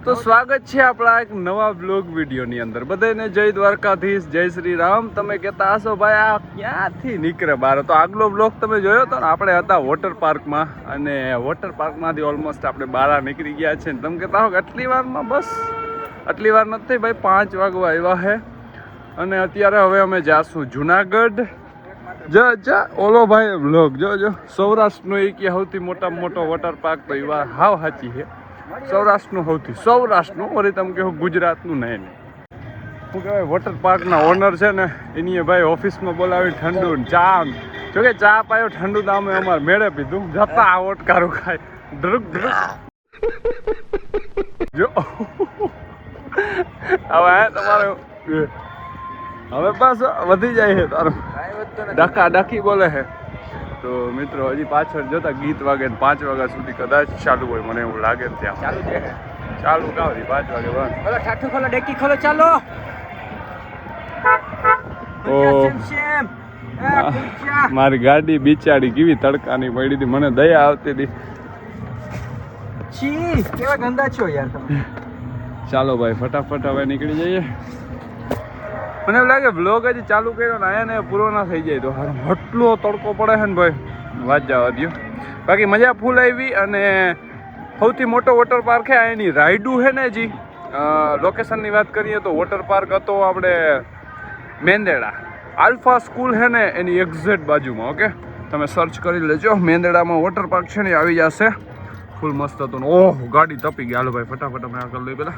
તો સ્વાગત છે આપણા એક નવા બ્લોગ વિડીયોની અંદર. બધાને જય દ્વારકાધીશ, જય શ્રી રામ. તમે કહેતા હશો ભાઈ આ ક્યાંથી નીકળે બહાર? તો આગલો બ્લોગ તમે જોયો હતો ને, આપણે હતા વોટર પાર્કમાં અને વોટર પાર્કમાંથી ઓલમોસ્ટ આપણે બહાર નીકળી ગયા છે. તમે કહેતા હો કે આટલી વારમાં? બસ આટલી વાર નથી ભાઈ, 5 વાગવા આવ્યા છે અને અત્યારે હવે અમે જાશું જુનાગઢ. ઓલો ભાઈ બ્લોગ જો સૌરાષ્ટ્રનો એ કે સૌથી મોટામાં મોટો વોટર પાર્ક તો એ વાત હાવ સાચી છે. સૌરાષ્ટ્રનું વળી તમે કહો ગુજરાતનું નહીં. શું કહેવાય, વોટર પાર્કના ઓનર છે ને એની ભાઈ ઓફિસમાં બોલાવી ઠંડુ ચા, જોકે ચા પાયો ઠંડુ તો અમે અમારે મેળે પીધું. જતા આ ઓટકારું ખાય ધ્રુક જો હવે તમારે હવે પાછો વધી જાય છે તારું ડાકી બોલે છે. તો મિત્રો હજી પાછળ જોતા ગીત વાગે 5 વાગ્યા સુધી કદાચ ચાલુ હોય, મને એવું લાગે. ત્યાં ચાલુ કાવરી 5 વાગે બંધ. ઠાઠું ખોલો, ડેકી ખોલો, ચાલો. મારી ગાડી બિચારી કેવી તડકાની પડી હતી, મને દયા આવતી હતી. કેવા ગંદા છો યાર તમે. ચાલો ભાઈ ફટાફટ હવે નીકળી જઈએ. મને એવું લાગે બ્લોગ હજી ચાલુ કર્યો ને આયા ને પૂરો ના થઈ જાય તો હારું. આટલો તડકો પડે છે ને ભાઈ, વાત જવા દો. બાકી મજા ફૂલ આવી. અને સૌથી મોટો વોટર પાર્ક છે એની રાઈડું છે ને. હજી લોકેશનની વાત કરીએ તો વોટર પાર્ક હતો આપણે મેંદેડા. આલ્ફા સ્કૂલ છે ને એની એક્ઝેક્ટ બાજુમાં. ઓકે, તમે સર્ચ કરી લેજો, મેંદેડામાં વોટર પાર્ક છે ને આવી જશે. ફૂલ મસ્ત હતું. ઓહ ગાડી તપી ગઈ. હાલો ભાઈ ફટાફટ અમે આગળ લઈ પેલા.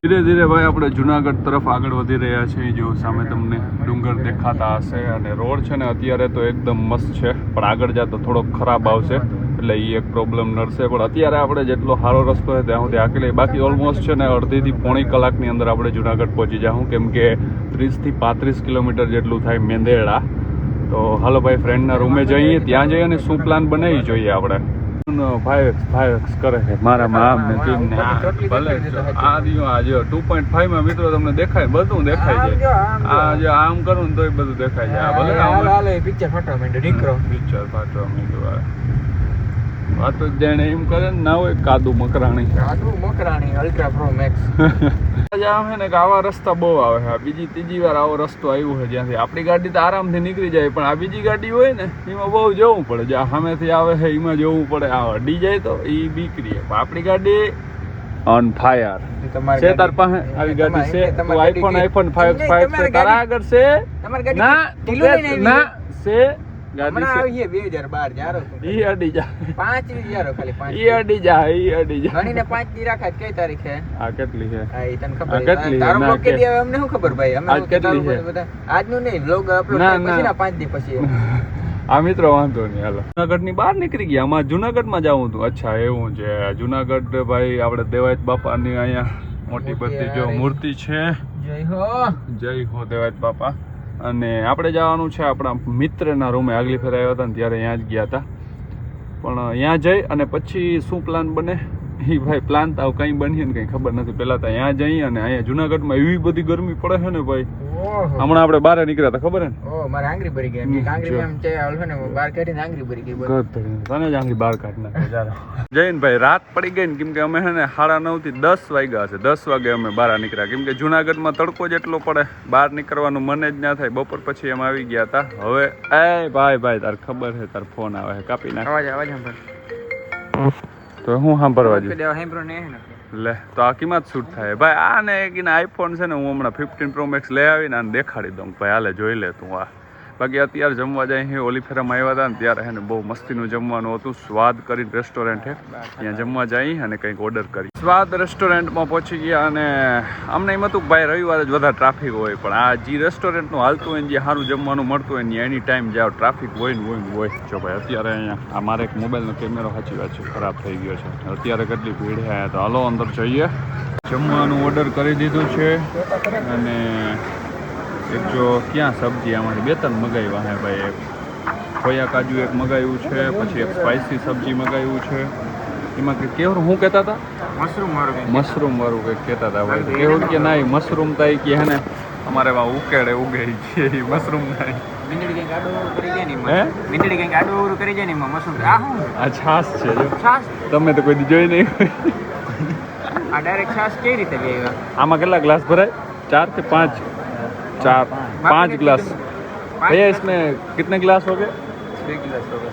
ધીરે ધીરે ભાઈ આપણે જુનાગઢ તરફ આગળ વધી રહ્યા છીએ. જો સામે તમને ડુંગર દેખાતા હશે અને રોડ છે ને અત્યારે તો એકદમ મસ્ત છે, પણ આગળ જતો થોડોક ખરાબ આવશે એટલે એ એક પ્રોબ્લેમ નડશે. પણ અત્યારે આપણે જેટલો સારો રસ્તો છે ત્યાં સુધી આકેલી. બાકી ઓલમોસ્ટ છે ને અડધીથી પોણી કલાકની અંદર આપણે જુનાગઢ પહોંચી જાઉં, કેમ કે 30 થી 35 કિલોમીટર જેટલું થાય મેંદેડા. તો હાલો ભાઈ ફ્રેન્ડના રૂમે જઈએ, ત્યાં જઈએ અને શું પ્લાન બનાવી જોઈએ આપણે. ભાઈ કરે છે મારા મામ ને ટીમને. ભલે આ રહ્યો આ જો 2.5 માં મિત્રો તમને દેખાય, બધું દેખાય છે. આ જો આમ કરું ને તોય બધું દેખાય છે. આ ભલે પિક્ચર ફાટવા માંડ્યો દીકરો, પિક્ચર ફાટવા માંડ્યો. આ તો જેને એમ કરે ને ના હોય કાદુ મકરાણી અલ્ટ્રા પ્રો મેક્સ. આમ છે ને કે આવા રસ્તા બહુ આવે છે. બીજી ત્રીજી વાર આવો રસ્તો આવ્યો છે જ્યાંથી આપણી ગાડી તો આરામથી નીકળી જાય, પણ આ બીજી ગાડી હોય ને એમાં બહુ જવું પડે. જ્યાં સામેથી આવે છે એમાં જવું પડે. આ અડી જાય તો એ બીકરી. આપણી ગાડી ઓન ફાયર છે. તાર પાસે આવી ગાડી છે? આઈફોન 5 છે તારા આગળ છે? ના છે ગાડી છે 2012 જારો ઈ અડી જા 5 જારો ખાલી 5 ઈ અડી જા ગણીને 5 દી રાખા. કઈ તારીખ છે? આ કેટલી છે? આ ઈ તને ખબર છે? તારો બ્લોગ કે દી અમને શું ખબર ભાઈ? અમે કેટલી છે બધા આજનું નહીં બ્લોગ અપલોડ પછી ના 5 દી પછી. આ મિત્રો વાંધો નહીં. હાલો જુનાગઢની બહાર નીકળી ગયા. આમાં જુનાગઢમાં જાવું હતું. અચ્છા એવું છે. જુનાગઢ ભાઈ આપણે દેવાયત બાપાની અહીંયા મોટી બધી જો મૂર્તિ છે. જય હો દેવાયત બાપા. અને આપણે જવાનું છે આપણા મિત્રના રૂમે. આગલી ફેર આવ્યા હતા ને ત્યારે ત્યાં જ ગયા હતા, પણ ત્યાં જઈ અને પછી શું પ્લાન બને એ ભાઈ પ્લાન તો કંઈ બનીએ ને કંઈ ખબર નથી. પહેલાં તો ત્યાં જઈએ અને અહીંયા જુનાગઢમાં એવી બધી ગરમી પડે છે ને ભાઈ. હમણાં આપણે બહાર નીકળ્યા હતા ખબર ને? મારે આંગળી ભરી ગઈ. આંગળી એમ છે બહાર કાઢીને આંગળી ભરી ગઈ. તને જ આંગળી બહાર કાઢી નાખે. જઈને ભાઈ રાત પડી ગઈ ને, કેમ કે અમે છે ને 9:30 થી 10 વાગ્યા હશે. 10 વાગે અમે બહાર નીકળ્યા, કેમ કે જુનાગઢમાં તડકો જેટલો પડે બહાર નીકળવાનું મને જ ના થાય. બપોર પછી એમ આવી ગયા હતા. હવે એ ભાઈ તાર ખબર છે, તાર ફોન આવે છે, કાપી નાખ. અવાજ તો હું સાંભળવા જોઈએ લે તો આ કિંમત શૂટ થાય ભાઈ. આ ને એક આઈફોન છે ને હું હમણાં 15 પ્રો મેક્સ લઈ આવીને આને દેખાડી દઉં ભાઈ. હાલે જોઈ લે તું. આ બાકી અત્યારે જમવા જાય ઓલી ફેરામાં આવ્યા હતા ને ત્યારે છે ને બહુ મસ્તીનું જમવાનું હતું. સ્વાદ કરીને રેસ્ટોરન્ટ છે, ત્યાં જમવા જઈ અને કંઈક ઓર્ડર કરી. સ્વાદ રેસ્ટોરન્ટમાં પહોંચી ગયા અને અમને એમ હતું ભાઈ રવિવારે જ વધારે ટ્રાફિક હોય, પણ આ જે રેસ્ટોરન્ટનું હાલતું હોય ને જે સારું જમવાનું મળતું હોય ને એની ટાઈમ જાઓ ટ્રાફિક હોય ને હોય. જો ભાઈ અત્યારે અહીંયા આ મારે એક મોબાઈલનો કેમેરો સાચી વાત છે ખરાબ થઈ ગયો છે. અત્યારે કેટલી ભીડ છે. તો હાલો અંદર જઈએ. જમવાનું ઓર્ડર કરી દીધું છે અને એક જો ક્યાં સબ્જી આમાંથી 2-3 મગાવ્યા હે ભાઈ. એક ખોયા કાજુ એક મગાવ્યું છે, પછી એક સ્પાઇસી સબ્જી મગાવ્યું છે. એમાં કે કેવું શું કહેતા હતા? મશરૂમ વાળું કંઈક કહેતા હતા ભાઈ. કેવું કે ના મશરૂમ થાય કે હે ને અમારે એમાં ઉકેડે ઉગે છે એ મશરૂમ નહીં. આ છાશ છે જો. તમે તો કોઈ જોઈ નહીં. આ ડાયરેક્ટ છાશ કઈ રીતે લઈ આવ્યા? આમાં કેટલા ग्लास भराए? 4 के 5? 5 ग्लास। भैया इसमें कितने ग्लास हो गए? 6 गिलास होगा।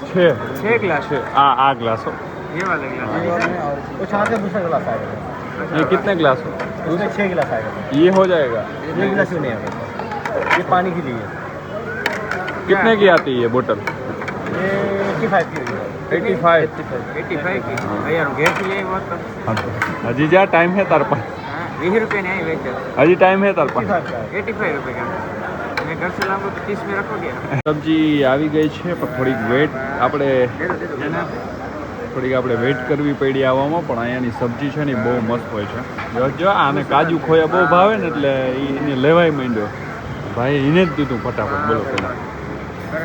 6 ग्लास। आ ग्लास हो। ये वाला गिलास कुछ आगे दूसरा गिलास आएगा। ये कितने ग्लास हो? दूसरे 6 गिलास आएगा। ये हो जाएगा। ये गिलास भी नहीं आएगा, ये पानी के लिए। कितने की आती है ये बोतल? ये 85 की होगी। 85 की। यार घेर की ये बहुत हजी जा टाइम है तार पर? 20 रुपये नहीं वेच हजी टाइम है तार पर? 85 रुपये का। मैं घर से लाऊंगा तो 30 में रखोगे? સબ્જી આવી ગઈ છે પણ થોડીક વેટ આપણે વેટ કરવી પડી આવવામાં, પણ અહીંયાની સબ્જી છે ને બહુ મસ્ત હોય છે. જો આને કાજુ ખોયા બહુ ભાવે ને એટલે એને લેવાય માંડ્યો. ભાઈ એને જ દીધું ફટાફટ. બોલો પેલા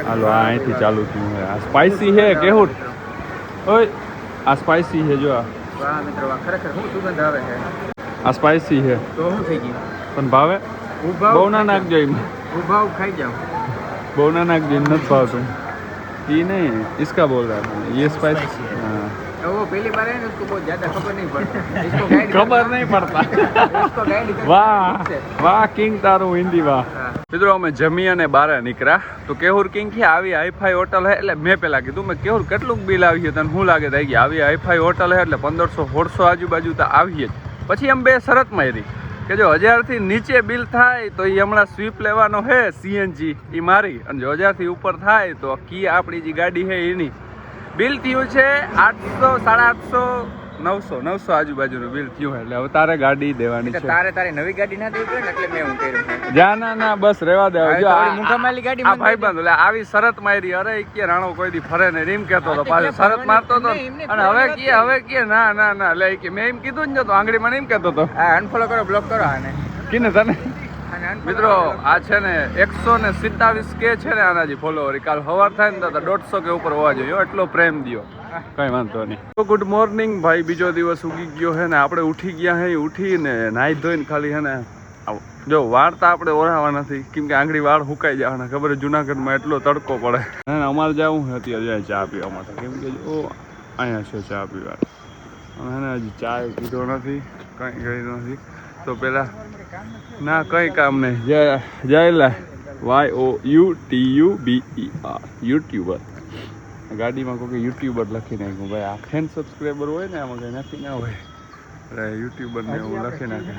હાલો આ અહીંથી ચાલુ થયું. આ સ્પાઇસી છે કેવું? ઓય આ સ્પાઇસી છે. જો વાહ મિત્રો, ખરેખર હું સુગંધ આવે છે. આ સ્પાઇસી છે તો શું થઈ ગયું? પણ ભાવે? બહુ ના નાખજો એમાં. ઉભાવ ખાઈ જાઓ. બહુ ના નાખજો, નથી ભાવતું. ये नहीं, इसका बोल रहा था ये स्पाइसी हाँ। वो पहली बार है ना, उसको बहुत ज़्यादा खबर नहीं पड़ता, इसको गाइड खबर नहीं પડતા. इसको गाइड વાહ કિંગ તારું હિન્દી વાહ. મિત્રો અમે જમી અને બહાર નીકળ્યા તો કેહુર કિંગ થી આવી હાઈફાઈ હોટલ હે એટલે મેં પેલા કીધું મેં કેહુર કેટલું બિલ આવી છે તને શું લાગે થઈ ગયા? આવી હાઈફાઈ હોટલ હે એટલે 1500-1600 આજુબાજુ તો આવીએ જ. પછી એમ બે શરત મારી કે જો 1000 થી નીચે બિલ થાય તો એ હમણાં સ્વીપ લેવાનો હે CNG એ મારી, અને જો 1000 થી ઉપર થાય તો કિયા આપણી જે ગાડી હે એની બિલ થયું છે 800, 850, 900 આજુબાજુનું બિલ થયું એટલે હવે તારે ગાડી દેવાની છે. તારી નવી ગાડી ના દેવી ને એટલે મેં હું કર્યું. જા ના બસ રહેવા દે. જો મુંગામાલી ગાડી આ ભાઈબંધ એટલે આવી શરત મારી. અરે કે રાણો કોઈ દી ફરે ને એમ કહેતો હતો, પાછો શરત મારતો હતો અને હવે કે ના એટલે કે મેં એમ કીધું જ નતો. આંગળીમાં એમ કહેતો હતો અનફોલો કરો, બ્લોક કરો આને. કિને તને? મિત્રો આ છે ને 127 કે છે ને આના જે ફોલોવર. કાલ સવાર થાય ને તો 150 કે ઉપર હોવા જોઈએ. એટલો પ્રેમ દિયો, કઈ વાંધો નહીં. તો ગુડ મોર્નિંગ ભાઈ. બીજો દિવસ ઉગી ગયો હે ને આપણે ઉઠી ગયા હે. ઉઠીને નાહી ધોઈને ખાલી હે ને જો વાળ તો આપણે ઓરાવા નથી કેમ કે આંગળી વાળ સુકાઈ જવાના. ખબર જુનાગઢમાં એટલો તડકો પડે. અમારે જવું છે અત્યારે ચા પીવા માટે કેમ કે જો અહીંયા છે ચા પીવા. અને હજી ચા પીધો નથી, કંઈ ગઈ નથી. તો પેલા ના કંઈ કામ નહીં. જયલા YOUTUBER યુટ્યુબર. ગાડીમાં કોઈ યુટ્યુબર લખી નાખ્યું. ભાઈ આ ફેન સબસ્ક્રાઈબર હોય ને આમાં કંઈ નથી ના હોય એટલે યુટ્યુબરને એવું લખી નાખે.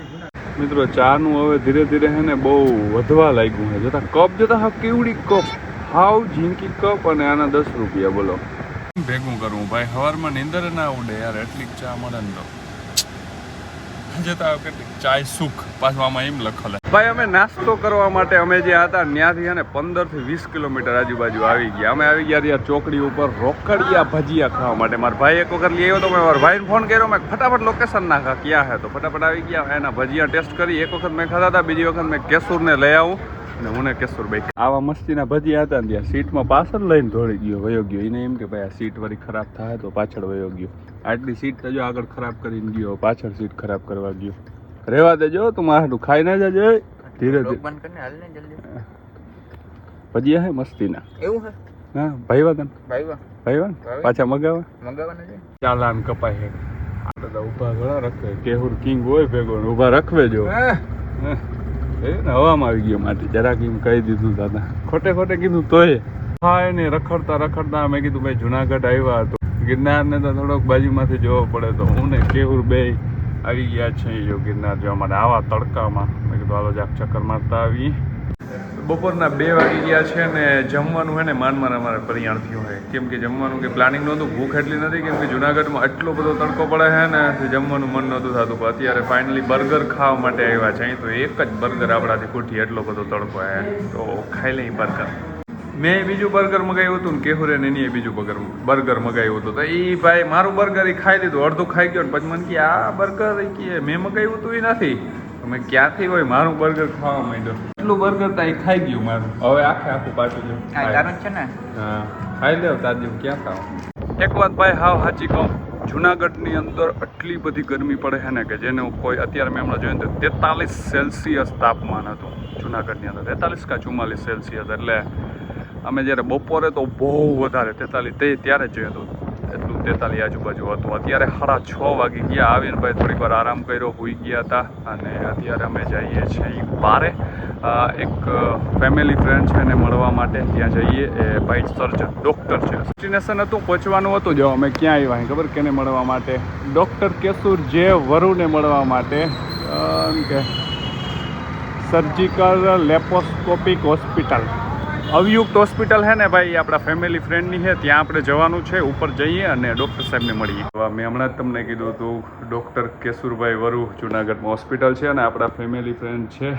મિત્રો ચાનું હવે ધીરે ધીરે છે ને બહુ વધવા લાગ્યું છે. જોતા કપ જોતા હા કેવડી કપ, હાવ ઝીંકી કપ અને આના 10 રૂપિયા. બોલો ભેગું કરવું ભાઈ. સવારમાં નીંદર ના ઉડે યાર એટલી ચા મળે ને તો જતા કેટલીક ચાય સુખ પાછું આમાં એમ લખેલ. ભાઈ અમે નાસ્તો કરવા માટે અમે જે હતા ત્યાંથી છે ને 15 થી 20 કિલોમીટર આજુબાજુ આવી ગયા. અમે આવી ગયા ત્યાં ચોકડી ઉપર રોકડિયા ભજીયા ખાવા માટે. મારા ભાઈ એક વખત લઈ આવ્યો તો મેં મારા ભાઈને ફોન કર્યો. મેં ફટાફટ લોકેશન નાખા ક્યાં હે તો ફટાફટ આવી ગયા. એના ભજીયા ટેસ્ટ કરી. એક વખત મેં ખાધા હતા, બીજી વખત મેં કેસુરને લઈ આવું અને હું ને કેસુરભાઈ આવા મસ્તીના ભજીયા હતા ને ત્યાં સીટમાં પાછળ લઈને દોડી ગયો, વયો ગયો. એને એમ કે ભાઈ આ સીટ વળી ખરાબ થાય તો પાછળ વયો ગયો. આટલી સીટ તો જો આગળ ખરાબ કરીને ગયો, પાછળ સીટ ખરાબ કરવા ગયો. રહેવા દેજો તું મારું ખાઈ ના જજો. ધીરે ધીરે ભજીયા હે મસ્તીના. એવું હે? હા ભાઈવા તને ભાઈવા પાછા મગાવવાના છે. ચાલાન કપાય હે. આપણે તો ઊભા ઘણા રખવે. કેહુર કિંગ હોય ભેગો ઊભા રખવે જો. હવામાં આવી ગયો માટે જરાક એમ કહી દીધું દાદા. ખોટે કીધું તોય હા ને રખડતા મેં કીધું ભાઈ જુનાગઢ આવ્યા તો ગિરનારને તો થોડોક બાજુમાંથી જોવો પડે તો હું ને કેહુર બે આવી ગયા છે જો ગિરનાર જોવા માટે આવા તડકામાં. મેં કીધું હાલો જાક ચક્કર મારતા આવી. બપોરના 2 વાગી ગયા છે ને જમવાનું હે ને માનમાં અમારે પરિયાણ થયું હોય કેમ કે જમવાનું કે પ્લાનિંગ નહોતું. ભૂખ એટલી નથી કેમ કે જુનાગઢમાં એટલો બધો તડકો પડે છે ને જમવાનું મન નહોતું થતું. પણ અત્યારે ફાઇનલી બર્ગર ખાવા માટે આવ્યા છે. અહીં તો એક જ બર્ગર આપણાથી ખૂટી એટલો બધો તડકો હે તો ખાઈ લઈ બર્ગર. મેં બીજું બર્ગર મગાવ્યું હતું ને કેહુરે ને એની બીજું બર્ગર મગાવ્યું હતું. તો એ ભાઈ મારું બર્ગર એ ખાઈ લીધું, અડધું ખાઈ ગયો ને પછી મને કે આ બર્ગર કે મેં મગાવ્યું હતું એ નથી. મેં ક્યાંથી હોય મારું બર્ગર ખાવા માંડ્યો. એટલું બર્ગર તો એ ખાઈ ગયું મારું. હવે આખું પાછું જો છે ને હા ખાઈ લેવ તાર જેવું ક્યાં ખાવ. એક વાત ભાઈ હાવ સાચી કહું, જુનાગઢની અંદર આટલી બધી ગરમી પડે છે ને કે જેને કોઈ અત્યારે મેં હમણાં જોયું તો 43 સેલ્સિયસ તાપમાન હતું જુનાગઢની અંદર. 43 કે 44 સેલ્સિયસ એટલે અમે જ્યારે બપોરે તો બહુ વધારે 43 ત્યારે જ જોયું હતું એટલું 43 આજુબાજુ હતું. અત્યારે 6:30 વાગી ગયા. આવીને ભાઈ થોડીક વાર આરામ કર્યો, સૂઈ ગયા હતા. અને અત્યારે અમે જઈએ છીએ બારે. એક ફેમિલી ફ્રેન્ડ છે એને મળવા માટે ત્યાં જઈએ. એ ભાઈ સર્જન ડૉક્ટર છે. ડેસ્ટિનેશન હતું, પહોંચવાનું હતું. જો અમે ક્યાં આવ્યા ખબર કેને મળવા માટે? ડૉક્ટર કેશુર જે વરુને મળવા માટે. કે સર્જિકલ લેપોસ્કોપિક હોસ્પિટલ, અવયુક્ત હોસ્પિટલ છે ને ભાઈ, આપણા ફેમિલી ફ્રેન્ડની છે. ત્યાં આપણે જવાનું છે. ઉપર જઈએ અને ડૉક્ટર સાહેબને મળીએ. મેં હમણાં જ તમને કીધું હતું ડૉક્ટર કેશુરભાઈ વરુ જુનાગઢમાં હોસ્પિટલ છે અને આપણા ફેમિલી ફ્રેન્ડ છે.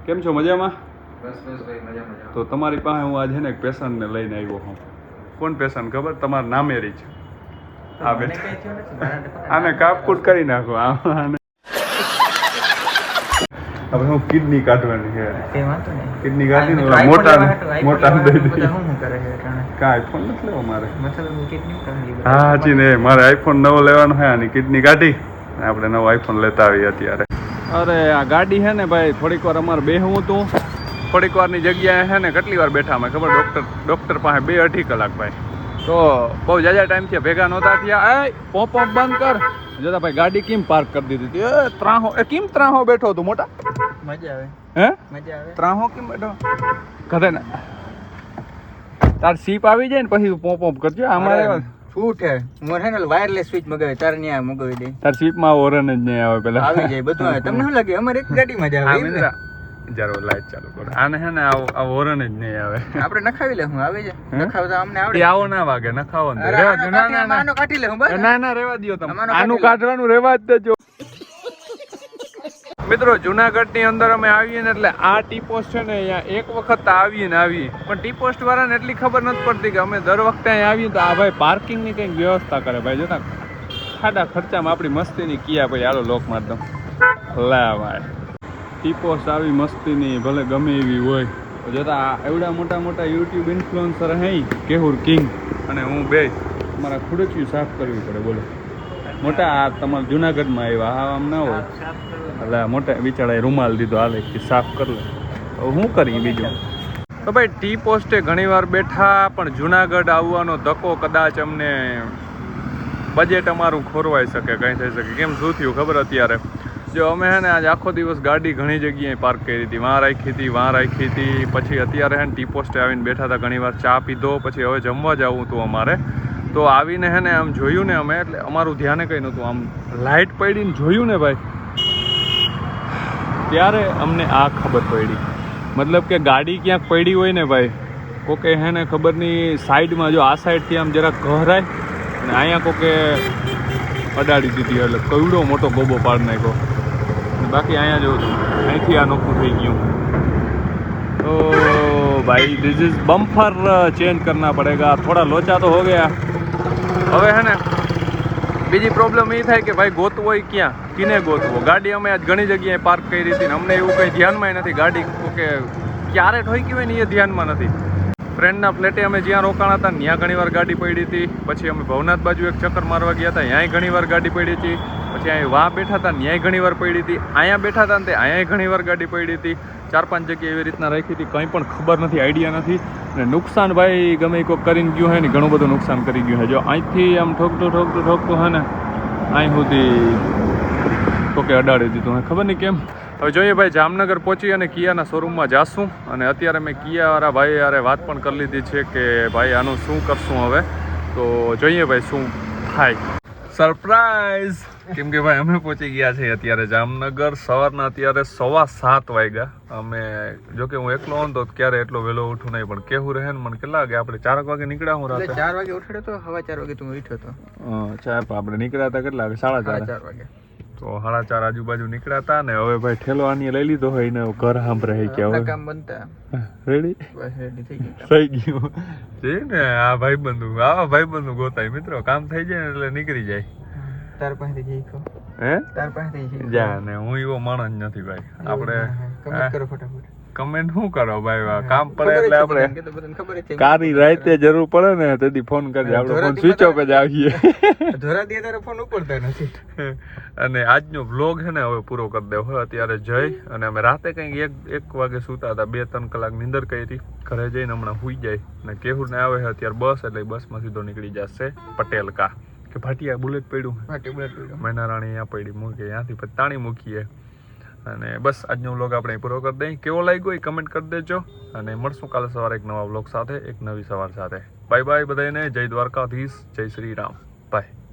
કેમ છો? મજામાં? બસ ભાઈ મજા. તો તમારી પાસે હું આજે ને એક પેશન્ટને લઈને આવ્યો હું. કોણ પેશન્ટ ખબર? તમારું નામેરી છે. આ બેઠા આને કાપકૂટ કરી નાખો. આને હવે હું કિડની કાઢવાની છે. કિડની કાઢીને મોટા કાંઈ આઈફોન નથી લેવો મારે. હા હાજી ને, મારે આઈફોન નવો લેવાનો છે. આની કિડની કાઢી આપણે નવો આઈફોન લેતા આવીએ અત્યારે. અરે આ ગાડી છે ને ભાઈ, થોડીક વાર અમારે બેહવું હતું. થોડીક વારની જગ્યાએ છે ને કેટલી વાર બેઠા અમે ખબર? ડૉક્ટર પાસે 2-2.5 કલાક ભાઈ. તો બહુ જાજા ટાઈમથી ભેગા નહોતા થયા. એ પોપ બંધ કર જતા ભાઈ. ગાડી કેમ પાર્ક કરી દીધી હતી? એ ત્રાહો કેમ ત્રાહો બેઠો હતું મોટા? મજા આવે. હે મજા આવે. ત્રાહો કેમ બેઠો? કદે ને તાર સીપ આવી જાય ને પછી તું પોપ કરજો. અમારે છૂટ હે. મોર હે ને વાયરલેસ સ્વિચ મગાવે, તાર ન્યા મગાવી દે. તાર સીપમાં ઓરન જ નહીં આવે. પેલા આવી જાય બધું આવે. તમને શું લાગે અમારે એક ગાડી મજા આવે? જરો લાઈટ ચાલુ કરો. આને હે ને આ ઓરન જ નહીં આવે. આપણે નખાવી લે. હું આવી જાય નખાવતા અમને આવડે. આવો ના વાગે નખાવો ને. આનો કાઢી લે. હું બસ ના રેવા દો તમે. આનું કાઢવાનું રેવા જ દેજો. મિત્રો જુનાગઢની અંદર અમે આવીએ ને એટલે આ ટી પોસ્ટ છે ને અહીંયા એક વખત આવીએ પણ ટી પોસ્ટ વાળાને એટલી ખબર નથી પડતી કે અમે દર વખતે અહીંયા આવીએ તો આ ભાઈ પાર્કિંગની કંઈક વ્યવસ્થા કરે ભાઈ. જોતા ખાડા ખર્ચામાં આપણી મસ્તીની કિયા ભાઈ. હાલો લોક માર દો લા ભાઈ. ટી પોસ્ટ આવી મસ્તીની ભલે ગમે એવી હોય. જોતા એવડા મોટા મોટા યુટ્યુબ ઇન્ફ્લુએન્સર હે કેહુર કિંગ અને હું બે મારા ખુડચિયું સાફ કરવી પડે. બોલો મોટા આ તમારા જુનાગઢમાં આવ્યા આમ ના હોય એટલે મોટા બિચારાએ રૂમાલ દીધો હાલે કે સાફ કરી લે. શું કરીએ બીજું? તો ભાઈ ટી પોસ્ટે ઘણીવાર બેઠા પણ જુનાગઢ આવવાનો ધક્કો કદાચ અમને બજેટ અમારું ખોરવાઈ શકે, કંઈ થઈ શકે. કેમ શું થયું ખબર? અત્યારે જો અમે હે ને આજ આખો દિવસ ગાડી ઘણી જગ્યાએ પાર્ક કરી હતી. વાં રાખી હતી. પછી અત્યારે હે ને ટી પોસ્ટે આવીને બેઠા હતા. ઘણીવાર ચા પીધો. પછી હવે જમવા જવું હતું અમારે. તો આવીને હે ને આમ જોયું ને અમે, એટલે અમારું ધ્યાને કંઈ નહોતું. આમ લાઇટ પડીને જોયું ને ભાઈ, ત્યારે અમને આ ખબર પડી. મતલબ કે ગાડી ક્યાંક પડી હોય ને ભાઈ, કોકે હે ને ખબર નહીં સાઈડમાં જો આ સાઈડથી આમ જરાક ઘહરાય ને અહીંયા કોકે અડાડી દીધી. એટલે કવડો મોટો ગોબો પાડ નાખ્યો. બાકી અહીંયા જો અહીંથી આ નોખું થઈ ગયું. તો ભાઈ દિસ ઇઝ બમ્ફર ચેન્જ કરના પડેગા. થોડા લોચા તો હો ગયા. હવે હે ને બીજી પ્રોબ્લેમ એ થાય કે ભાઈ ગોતવો હોય ક્યાં, કિને ગોતવો? ગાડી અમે આજ ઘણી જગ્યાએ પાર્ક કરી હતી ને અમને એવું કંઈ ધ્યાનમાં નથી. ગાડી કે ક્યારે ઠોકી હોય ને એ ધ્યાનમાં નથી. ફ્રેન્ડના ફ્લેટે અમે જ્યાં રોકાણા હતા ત્યાં ઘણીવાર ગાડી પડી હતી. પછી અમે ભવનાથ બાજુ એક ચક્કર મારવા ગયા હતા, ત્યાંય ઘણીવાર ગાડી પડી હતી. પછી અહીં વાં બેઠા હતા ત્યાંય ઘણીવાર પડી હતી. અહીંયા બેઠા હતા ને તે અહીંયા ઘણીવાર ગાડી પડી હતી. 4-5 જગ્યાએ એવી રીતના રાખી હતી. કંઈ પણ ખબર નથી, આઈડિયા નથી. અને નુકસાન ભાઈ ગમે કોઈ કરીને ગયું હોય ને, ઘણું બધું નુકસાન કરી ગયું છે. જો અહીંથી આમ ઠોકતું હે ને અહીં સુધી કોકે અડાડી દીધું. ખબર નહીં કેમ. હવે જોઈએ ભાઈ જામનગર પહોંચી અને કિયાના શોરૂમમાં જાશું. અને અત્યારે મેં કિયાવાળા ભાઈ યારે વાત પણ કરી લીધી છે કે ભાઈ આનું શું કરશું હવે. તો જોઈએ ભાઈ શું થાય. સરપ્રાઈઝ! કેમ કે ભાઈ અમે પહોંચી ગયા છીએ અત્યારે જામનગર. સવારના અત્યારે 7:15 વાગ્યા. અમે જોકે હું એકલો હોઉં તો ક્યારે એટલો વહેલો ઉઠું નહીં, પણ કેવું રહે ને મને કેટલા વાગે આપણે 4 વાગે નીકળ્યા. હું રાતે 4 વાગે ઉઠ્યો તો 4:15 વાગે તું ઉઠ્યો તો. આપણે નીકળ્યા હતા કેટલા વાગે? 4:30 વાગે. તો 4:30 આજુબાજુ નીકળ્યા હતા ને હવે ભાઈ ઠેલો આની લઈ લીધો હોય ને ઘર સાંભળે કે હવે કામ બનતા રેડી થઈ ગયું છે ને. આ ભાઈબંધુ ગોતાય મિત્રો, કામ થઈ જાય ને એટલે નીકળી જાય. તાર પાસેથી જઈખો. હે? તાર પાસેથી જા ને હું એવો માણસ નથી ભાઈ. આપણે કમેન્ટ કરો ફટાફટ. કમેન્ટ શું કરો ભાઈ કામ પડે એટલે આપણે બધાને ખબર જ છે કારી રાતે જરૂર પડે ને તેથી ફોન કરજે આપણે ફોન સ્વિચ ઓફ જ આવીએ ધોરા દે તારે ફોન ઉપડતા નથી. અને આજનો વ્લોગ છે ને હવે પૂરો કરી દેવો હવે અત્યારે જઈ અને અમે રાતે કંઈક એક વાગે સૂતા હતા 2-3 કલાક નીંદર કરી ઘરે જઈને હમણાં સુઈ જાય અને કેહુર ને આવે છે અત્યારે બસ એટલે બસમાં સીધો નીકળી જશે પટેલ કા કે ભાટિયા બુલેટ પડ્યું મેના રાણી અહીંયા પડી મૂકી ત્યાંથી પછી તાણી મૂકીએ અને બસ આજનો વ્લોગ આપણે પૂરો કરી દઈએ. કેવો લાગ્યો એ કમેન્ટ કરી દેજો અને મળશું કાલે સવારે એક નવા વ્લોગ સાથે એક નવી સવાર સાથે. બાય બાય બધાને. જય દ્વારકાધીશ, જય શ્રી રામ. બાય.